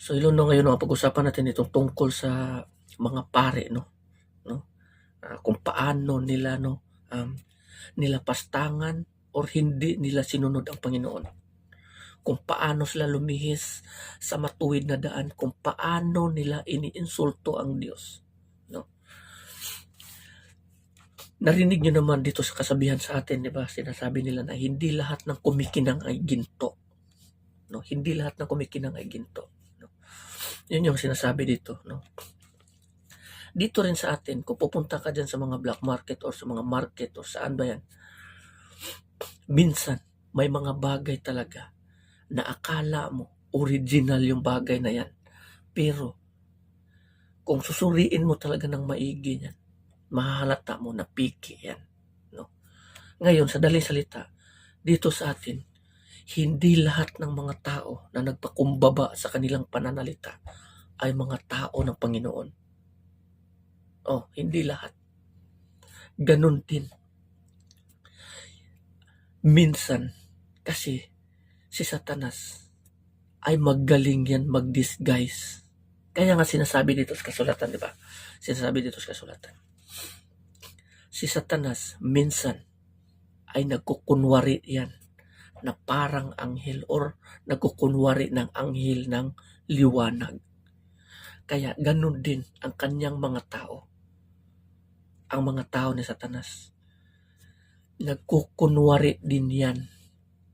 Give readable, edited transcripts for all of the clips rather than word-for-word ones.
So Ilondo ngayon pag-usapan natin itong tungkol sa mga pare no. Kung paano nila nilapastangan or hindi nila sinunod ang Panginoon. Kung paano sila lumihis sa matuwid na daan, kung paano nila iniinsulto ang Diyos, no. Narinig niyo naman dito sa kasabihan sa atin, 'di ba? Sinasabi nila na hindi lahat ng kumikinang ay ginto, no. Hindi lahat ng kumikinang ay ginto, no. 'Yun yung sinasabi dito, no. Dito rin sa atin, kung pupunta ka dyan sa mga black market or sa mga market or saan ba yan, minsan may mga bagay talaga na akala mo original yung bagay na yan. Pero kung susuriin mo talaga ng maigi yan, mahahalata mo na piki yan. No? Ngayon, sa daling salita, dito sa atin, hindi lahat ng mga tao na nagpakumbaba sa kanilang pananalita ay mga tao ng Panginoon. Hindi lahat. Ganun din. Minsan, kasi si Satanas ay magaling yan mag-disguise. Kaya nga sinasabi dito sa kasulatan, di ba? Sinasabi dito sa kasulatan. Si Satanas minsan ay nagkukunwari yan na parang anghel or nagkukunwari ng anghel ng liwanag. Kaya ganun din ang kanyang mga tao. Ang mga tao ni Satanas, nagkukunwari din yan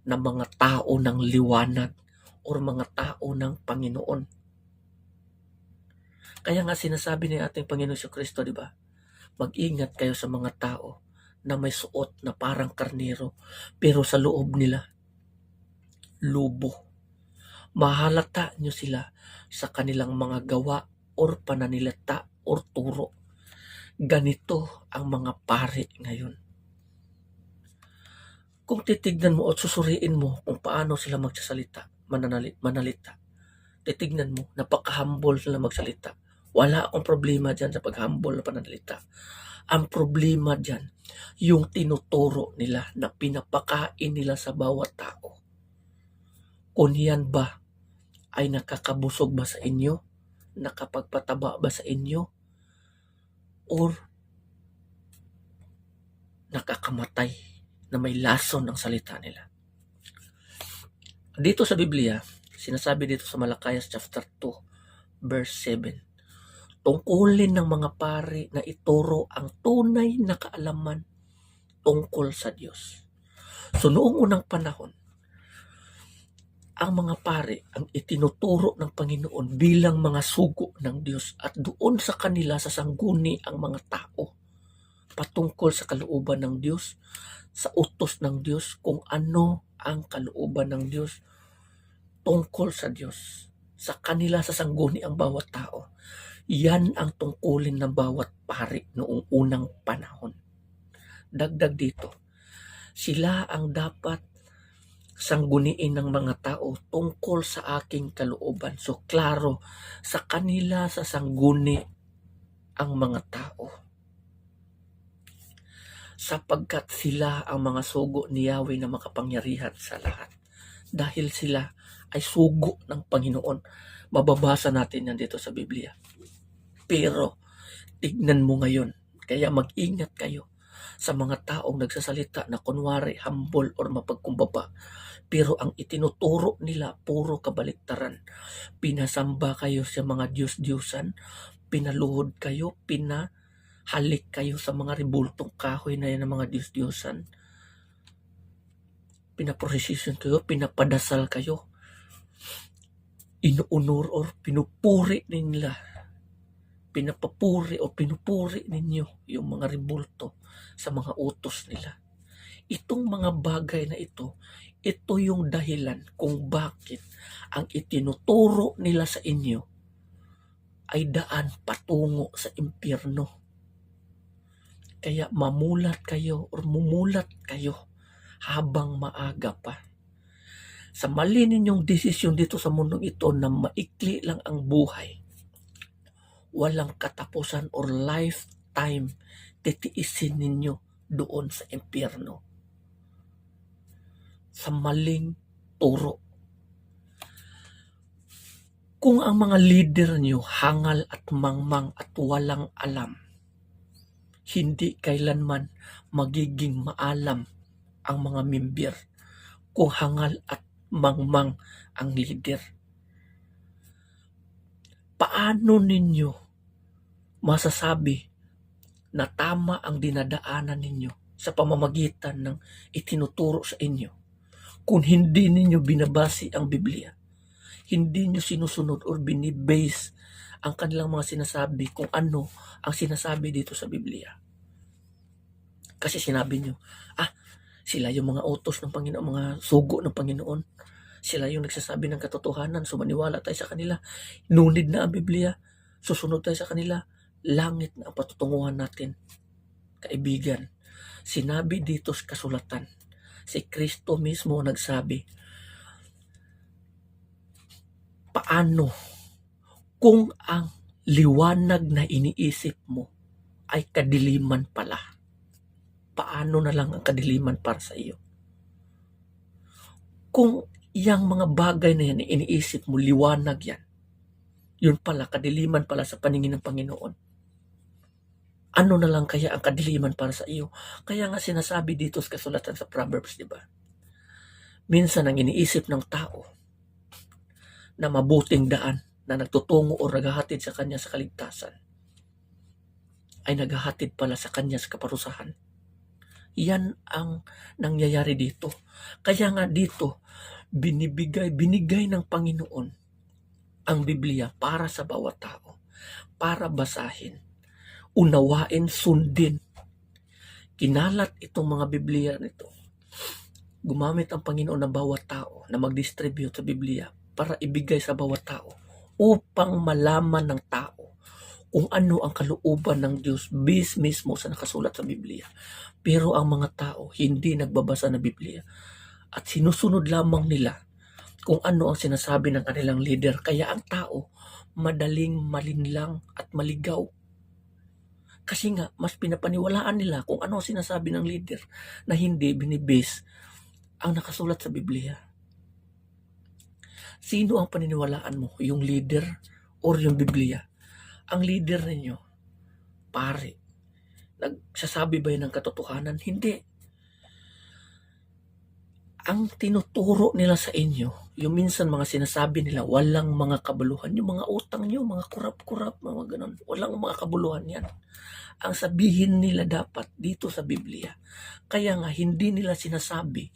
na mga tao ng liwanag or mga tao ng Panginoon. Kaya nga sinasabi ni ating Panginoon Kristo, di ba? Mag-ingat kayo sa mga tao na may suot na parang karnero pero sa loob nila lobo. Mahalata nyo sila sa kanilang mga gawa or pananalita or turo. Ganito ang mga pari ngayon. Kung titignan mo at susuriin mo kung paano sila magsasalita, manalita, titignan mo, napaka-humble sila magsalita. Wala akong problema dyan sa pag-humble na pananalita. Ang problema dyan, yung tinuturo nila na pinapakain nila sa bawat tao. Kung yan ba ay nakakabusog ba sa inyo? Nakapagpataba ba sa inyo? Or nakakamatay na may lason ng salita nila? Dito sa Biblia, sinasabi dito sa Malakayas chapter 2, verse 7, tungkulin ng mga pari na ituro ang tunay na kaalaman tungkol sa Diyos. So noong unang panahon, ang mga pari ang itinuturo ng Panginoon bilang mga sugo ng Diyos at doon sa kanila sasangguni ang mga tao patungkol sa kalooban ng Diyos, sa utos ng Diyos, kung ano ang kalooban ng Diyos tungkol sa Diyos. Sa kanila sasangguni ang bawat tao. Yan ang tungkulin ng bawat pari noong unang panahon. Dagdag dito, sila ang dapat sangguniin ng mga tao tungkol sa aking kalooban. So, klaro, sa kanila sasangguni ang mga tao. Sapagkat sila ang mga sugo ni Yahweh na makapangyarihan sa lahat. Dahil sila ay sugo ng Panginoon. Mababasa natin yan dito sa Biblia. Pero, tignan mo ngayon, kaya mag-ingat kayo sa mga taong nagsasalita na kunwari humble or mapagkumbaba. Pero ang itinuturo nila, puro kabaliktaran. Pinasamba kayo sa mga Diyos-Diyosan, pinaluhod kayo, pinahalik kayo sa mga ribultong kahoy na yan ng mga Diyos-Diyosan. Pinaprosesyon kayo, pinapadasal kayo, inuunor or pinupuri nila. Pinapapuri o pinupuri ninyo yung mga ribulto sa mga utos nila. Itong mga bagay na ito yung dahilan kung bakit ang itinuturo nila sa inyo ay daan patungo sa impyerno. Kaya mumulat kayo habang maaga pa. Sa mali ninyong desisyon dito sa mundong ito na maikli lang ang buhay, walang katapusan or lifetime titiisin ninyo doon sa impyerno. Sa maling turo. Kung ang mga leader nyo hangal at mangmang at walang alam, hindi kailanman magiging maalam ang mga member kung hangal at mangmang ang leader. Paano ninyo masasabi na tama ang dinadaanan ninyo sa pamamagitan ng itinuturo sa inyo kung hindi ninyo binabasi ang Biblia? Hindi nyo sinusunod or binibase ang kanilang mga sinasabi kung ano ang sinasabi dito sa Biblia. Kasi sinabi nyo, sila yung mga utos ng Panginoon, mga sugo ng Panginoon. Sila yung nagsasabi ng katotohanan, sumaniwala tayo sa kanila. Nunid na ang Biblia, susunod tayo sa kanila. Langit na ang patutunguhan natin. Kaibigan, sinabi dito sa kasulatan, si Kristo mismo nagsabi, paano kung ang liwanag na iniisip mo ay kadiliman pala? Paano na lang ang kadiliman para sa iyo? Kung yang mga bagay na yan iniisip mo, liwanag yan, yun pala, kadiliman pala sa paningin ng Panginoon. Ano na lang kaya ang kadiliman para sa iyo? Kaya nga sinasabi dito sa kasulatan sa Proverbs, di ba? Minsan ang iniisip ng tao na mabuting daan na nagtutungo o naghahatid sa kanya sa kaligtasan ay naghahatid pala sa kanya sa kaparusahan. Yan ang nangyayari dito. Kaya nga dito, binigay ng Panginoon ang Biblia para sa bawat tao, para basahin, unawain, sundin. Kinalat itong mga Biblia nito. Gumamit ang Panginoon ng bawat tao na mag-distribute sa Biblia para ibigay sa bawat tao upang malaman ng tao kung ano ang kalooban ng Diyos mismo sa nakasulat sa Biblia. Pero ang mga tao hindi nagbabasa ng Biblia at sinusunod lamang nila kung ano ang sinasabi ng kanilang leader. Kaya ang tao madaling malinlang at maligaw. Kasi nga, mas pinapaniwalaan nila kung ano ang sinasabi ng leader na hindi binibase ang nakasulat sa Biblia. Sino ang paniniwalaan mo? Yung leader or yung Biblia? Ang leader ninyo, pare, nagsasabi ba yun ng katotohanan? Hindi. Ang tinuturo nila sa inyo, yung minsan mga sinasabi nila, walang mga kabuluhan. Yung mga utang nyo, mga kurap-kurap, mga ganun. Walang mga kabuluhan yan. Ang sabihin nila dapat dito sa Biblia. Kaya nga, hindi nila sinasabi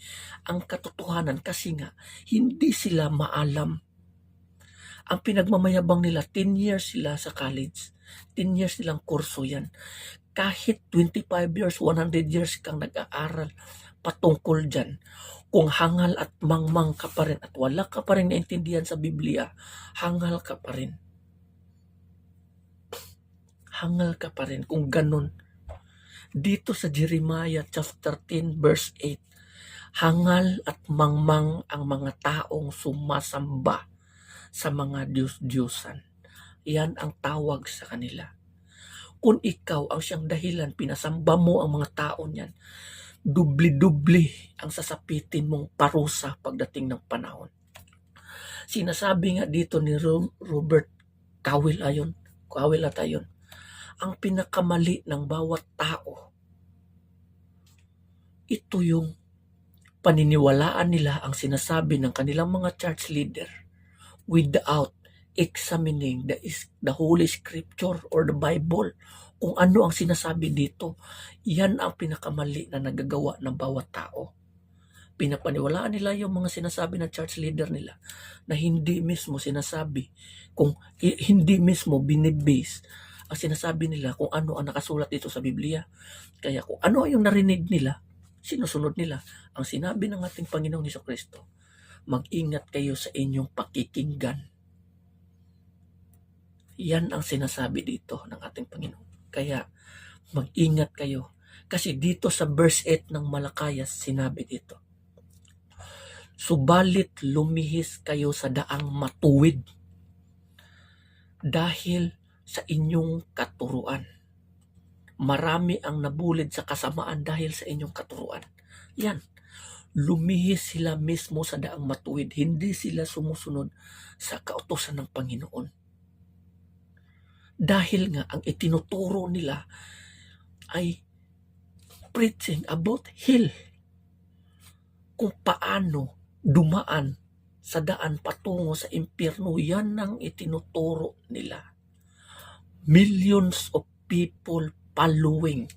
ang katotohanan kasi nga, hindi sila maalam. Ang pinagmamayabang nila, 10 years sila sa college. 10 years nilang kurso yan. Kahit 25 years, 100 years kang nag-aaral patungkol dyan, kung hangal at mangmang ka pa rin at wala ka pa rin naintindihan sa Biblia, hangal ka pa rin. Hangal ka pa rin kung ganun. Dito sa Jeremiah chapter 10 verse 8, hangal at mangmang ang mga taong sumasamba sa mga Diyos-Diyosan. Yan ang tawag sa kanila. Kung ikaw ang siyang dahilan, pinasamba mo ang mga tao niyan, dubli-dubli ang sasapitin mong parusa pagdating ng panahon. Sinasabi nga dito ni Robert Kawil ayon, ang pinakamali ng bawat tao, ito yung paniniwalaan nila ang sinasabi ng kanilang mga church leader without examining the Holy Scripture or the Bible. Kung ano ang sinasabi dito, yan ang pinakamali na nagagawa ng bawat tao. Pinapaniwalaan nila yung mga sinasabi ng church leader nila na hindi mismo sinasabi, kung hindi mismo binibase ang sinasabi nila kung ano ang nakasulat dito sa Biblia. Kaya kung ano yung narinig nila, sinusunod nila. Ang sinabi ng ating Panginoong Jesucristo, mag-ingat kayo sa inyong pakikinggan. Yan ang sinasabi dito ng ating Panginoon. Kaya mag-ingat kayo. Kasi dito sa verse 8 ng Malakayas, sinabi dito, subalit lumihis kayo sa daang matuwid dahil sa inyong katuruan. Marami ang nabulid sa kasamaan dahil sa inyong katuruan. Yan. lumihis sila mismo sa daang matuwid. Hindi sila sumusunod sa kautusan ng Panginoon. Dahil nga ang itinuturo nila ay preaching about hell. Kung paano dumaan sa daan patungo sa impyerno, yan ang itinuturo nila. Millions of people following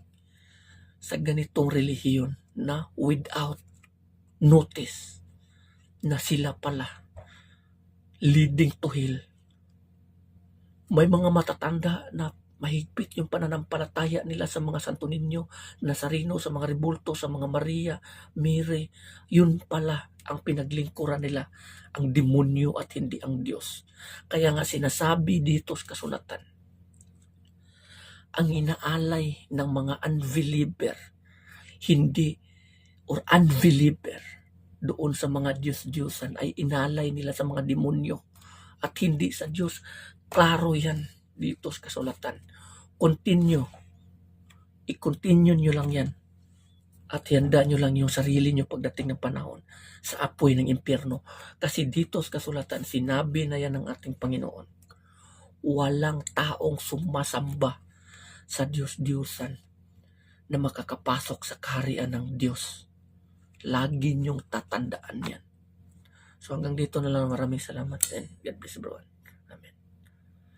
sa ganitong relihiyon na without notice na sila pala leading to hell. May mga matatanda na mahigpit yung pananampalataya nila sa mga Santo Niño, Nazareno, sa mga Rebulto, sa mga Maria, Mary. Yun pala ang pinaglingkuran nila, ang demonyo at hindi ang Diyos. Kaya nga sinasabi dito sa kasulatan, ang inaalay ng mga unbeliever, hindi or unbeliever doon sa mga Diyos-Diyosan ay inalay nila sa mga demonyo at hindi sa Diyos. Klaro yan dito sa kasulatan. I-continue nyo lang yan at handa nyo lang yung sarili nyo pagdating ng panahon sa apoy ng impyerno. Kasi dito sa kasulatan, sinabi na yan ng ating Panginoon, walang taong sumasamba sa Diyos-Diyosan na makakapasok sa kaharian ng Diyos. Lagi niyong tatandaan yan. So hanggang dito na lang. Maraming salamat and God bless everyone.